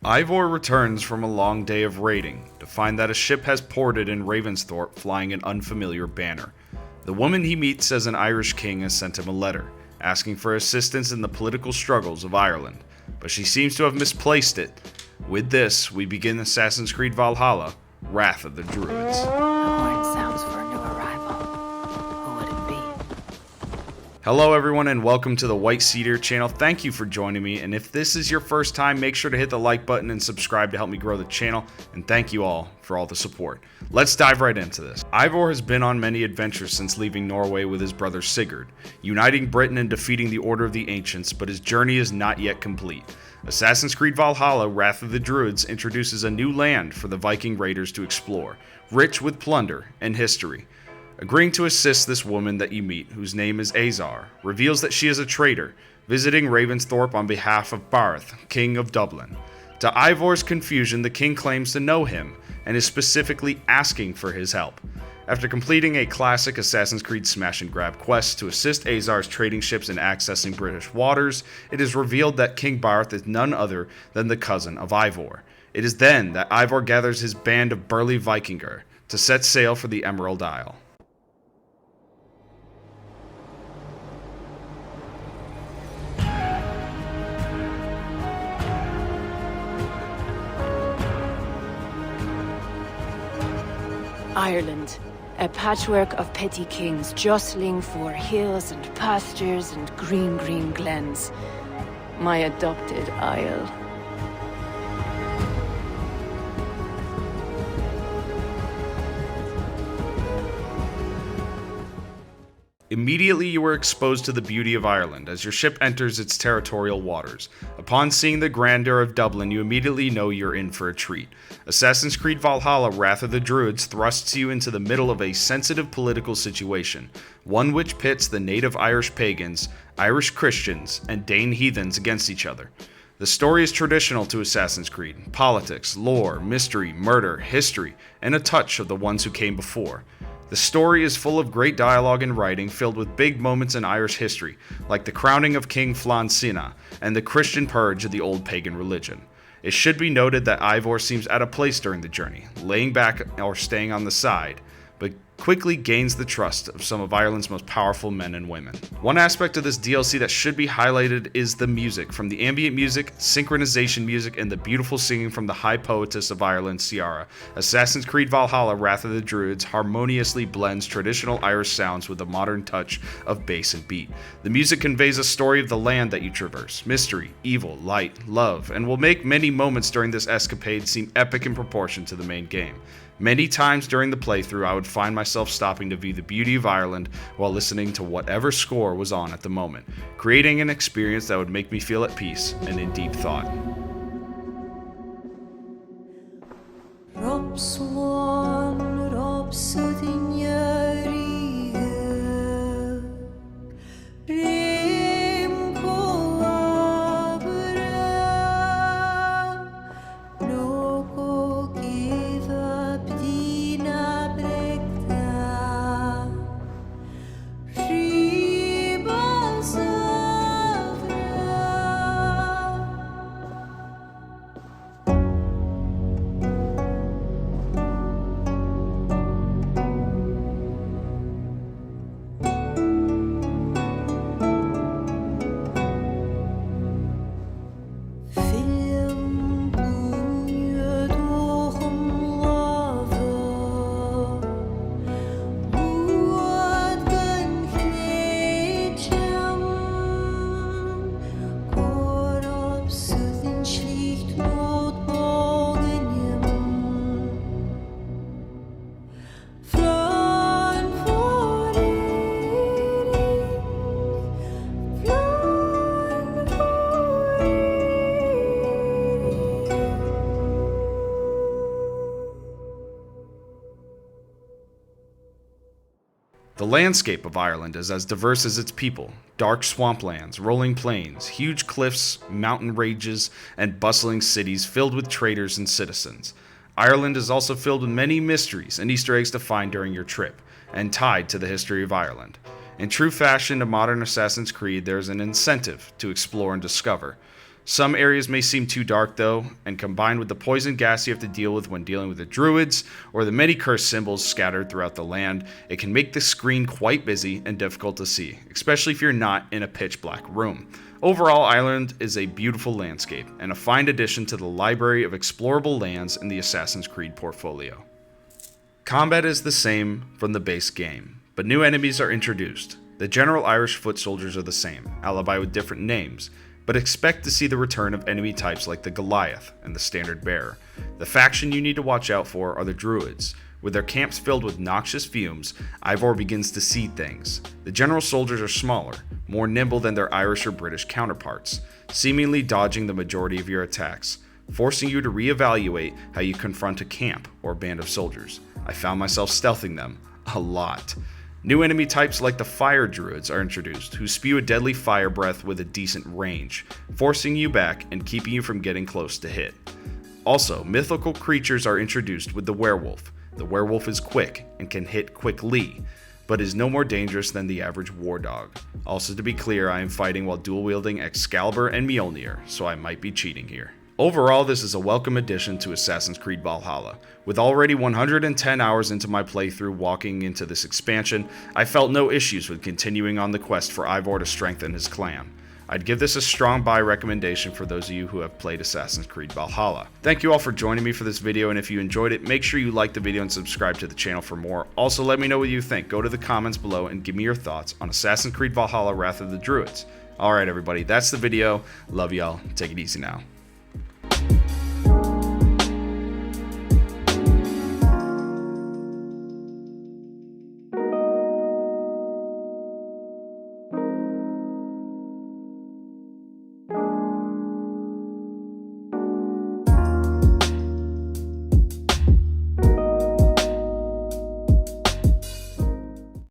Eivor returns from a long day of raiding to find that a ship has ported in Ravensthorpe flying an unfamiliar banner. The woman he meets as an Irish king has sent him a letter, asking for assistance in the political struggles of Ireland, but she seems to have misplaced it. With this, we begin Assassin's Creed Valhalla, Wrath of the Druids. A horn sounds for a new arrival. Who would it be? Hello everyone and welcome to the White Cedar channel. Thank you for joining me, and if this is your first time, make sure to hit the like button and subscribe to help me grow the channel, and thank you all for all the support. Let's dive right into this. Eivor has been on many adventures since leaving Norway with his brother Sigurd, uniting Britain and defeating the Order of the Ancients, but his journey is not yet complete. Assassin's Creed Valhalla, Wrath of the Druids introduces a new land for the Viking raiders to explore, rich with plunder and history. Agreeing to assist this woman that you meet, whose name is Eivor, reveals that she is a traitor, visiting Ravensthorpe on behalf of Barth, King of Dublin. To Eivor's confusion, the king claims to know him, and is specifically asking for his help. After completing a classic Assassin's Creed smash and grab quest to assist Eivor's trading ships in accessing British waters, it is revealed that King Barth is none other than the cousin of Eivor. It is then that Eivor gathers his band of burly Vikinger to set sail for the Emerald Isle. Ireland, a patchwork of petty kings jostling for hills and pastures and green glens. My adopted isle. Immediately you are exposed to the beauty of Ireland as your ship enters its territorial waters. Upon seeing the grandeur of Dublin, you immediately know you're in for a treat. Assassin's Creed Valhalla, Wrath of the Druids thrusts you into the middle of a sensitive political situation, one which pits the native Irish pagans, Irish Christians, and Dane heathens against each other. The story is traditional to Assassin's Creed: politics, lore, mystery, murder, history, and a touch of the ones who came before. The story is full of great dialogue and writing, filled with big moments in Irish history, like the crowning of King Flann Sinna and the Christian purge of the old pagan religion. It should be noted that Eivor seems out of place during the journey, laying back or staying on the side, but quickly gains the trust of some of Ireland's most powerful men and women. One aspect of this DLC that should be highlighted is the music. From the ambient music, synchronization music, and the beautiful singing from the High Poetess of Ireland, Ciara, Assassin's Creed Valhalla, Wrath of the Druids harmoniously blends traditional Irish sounds with a modern touch of bass and beat. The music conveys a story of the land that you traverse, mystery, evil, light, love, and will make many moments during this escapade seem epic in proportion to the main game. Many times during the playthrough, I would find myself stopping to view the beauty of Ireland while listening to whatever score was on at the moment, creating an experience that would make me feel at peace and in deep thought. The landscape of Ireland is as diverse as its people: dark swamplands, rolling plains, huge cliffs, mountain ranges, and bustling cities filled with traders and citizens. Ireland is also filled with many mysteries and Easter eggs to find during your trip, and tied to the history of Ireland. In true fashion of modern Assassin's Creed, there is an incentive to explore and discover. Some areas may seem too dark though, and combined with the poison gas you have to deal with when dealing with the druids, or the many cursed symbols scattered throughout the land, it can make the screen quite busy and difficult to see, especially if you're not in a pitch black room. Overall, Ireland is a beautiful landscape, and a fine addition to the library of explorable lands in the Assassin's Creed portfolio. Combat is the same from the base game, but new enemies are introduced. The general Irish foot soldiers are the same, albeit with different names, but expect to see the return of enemy types like the Goliath and the Standard Bearer. The faction you need to watch out for are the Druids. With their camps filled with noxious fumes, Eivor begins to see things. The general soldiers are smaller, more nimble than their Irish or British counterparts, seemingly dodging the majority of your attacks, forcing you to reevaluate how you confront a camp or band of soldiers. I found myself stealthing them a lot. New enemy types like the Fire Druids are introduced, who spew a deadly fire breath with a decent range, forcing you back and keeping you from getting close to hit. Also, mythical creatures are introduced with the Werewolf. The Werewolf is quick and can hit quickly, but is no more dangerous than the average war dog. Also, to be clear, I am fighting while dual wielding Excalibur and Mjolnir, so I might be cheating here. Overall, this is a welcome addition to Assassin's Creed Valhalla. With already 110 hours into my playthrough walking into this expansion, I felt no issues with continuing on the quest for Eivor to strengthen his clan. I'd give this a strong buy recommendation for those of you who have played Assassin's Creed Valhalla. Thank you all for joining me for this video, and if you enjoyed it, make sure you like the video and subscribe to the channel for more. Also, let me know what you think. Go to the comments below and give me your thoughts on Assassin's Creed Valhalla Wrath of the Druids. Alright everybody, that's the video. Love y'all. Take it easy now.